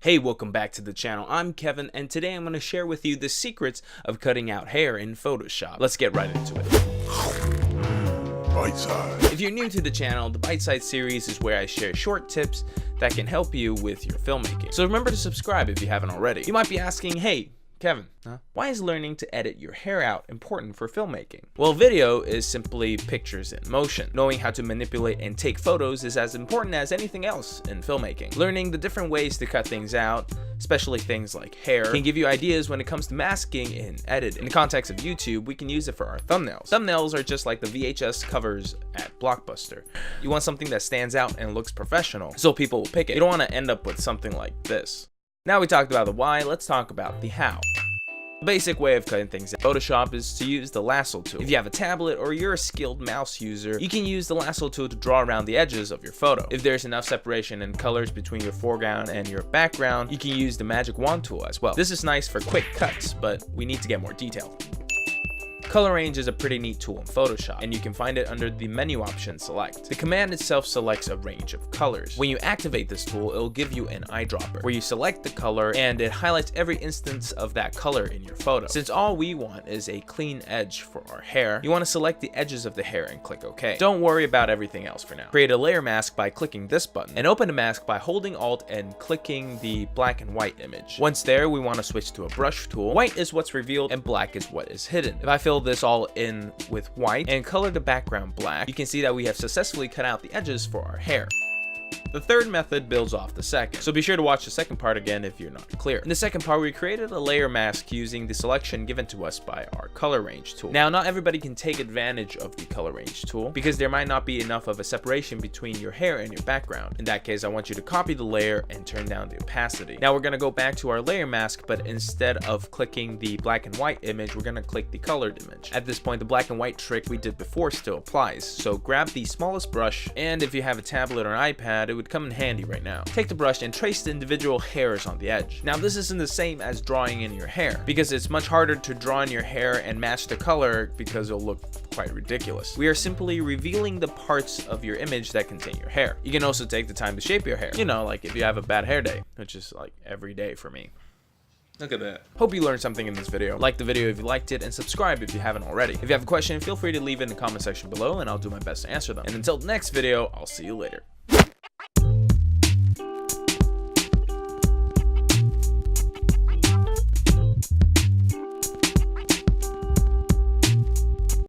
Hey, welcome back to the channel. I'm Kevin, and today I'm going to share with you the secrets of cutting out hair in Photoshop. Let's get right into it. If you're new to the channel, the BiteSized series is where I share short tips that can help you with your filmmaking. So remember to subscribe if you haven't already. You might be asking, hey, Kevin, why is learning to edit your hair out important for filmmaking? Well, video is simply pictures in motion. Knowing how to manipulate and take photos is as important as anything else in filmmaking. Learning the different ways to cut things out, especially things like hair, can give you ideas when it comes to masking and editing. In the context of YouTube, we can use it for our thumbnails. Thumbnails are just like the VHS covers at Blockbuster. You want something that stands out and looks professional, so people will pick it. You don't want to end up with something like this. Now we talked about the why, let's talk about the how. The basic way of cutting things in Photoshop is to use the lasso tool. If you have a tablet or you're a skilled mouse user, you can use the lasso tool to draw around the edges of your photo. If there's enough separation in colors between your foreground and your background, you can use the magic wand tool as well. This is nice for quick cuts, but we need to get more detail. Color range is a pretty neat tool in Photoshop, and you can find it under the menu option select. The command itself selects a range of colors. When you activate this tool, it'll give you an eyedropper, where you select the color and it highlights every instance of that color in your photo. Since all we want is a clean edge for our hair, you want to select the edges of the hair and click OK. Don't worry about everything else for now. Create a layer mask by clicking this button, and open a mask by holding Alt and clicking the black and white image. Once there, we want to switch to a brush tool. White is what's revealed and black is what is hidden. If I fill this all in with white and color the background black, you can see that we have successfully cut out the edges for our hair. The third method builds off the second, so be sure to watch the second part again if you're not clear. In the second part, we created a layer mask using the selection given to us by our color range tool. Now, not everybody can take advantage of the color range tool because there might not be enough of a separation between your hair and your background. In that case, I want you to copy the layer and turn down the opacity. Now we're going to go back to our layer mask, but instead of clicking the black and white image, we're going to click the colored image. At this point, the black and white trick we did before still applies, so grab the smallest brush, and if you have a tablet or an iPad, it would come in handy right now. Take the brush and trace the individual hairs on the edge. Now this isn't the same as drawing in your hair, because it's much harder to draw in your hair and match the color because it'll look quite ridiculous. We are simply revealing the parts of your image that contain your hair. You can also take the time to shape your hair. You know, like if you have a bad hair day, which is like every day for me. Look at that. Hope you learned something in this video. Like the video if you liked it, and subscribe if you haven't already. If you have a question, feel free to leave it in the comment section below and I'll do my best to answer them. And until the next video, I'll see you later.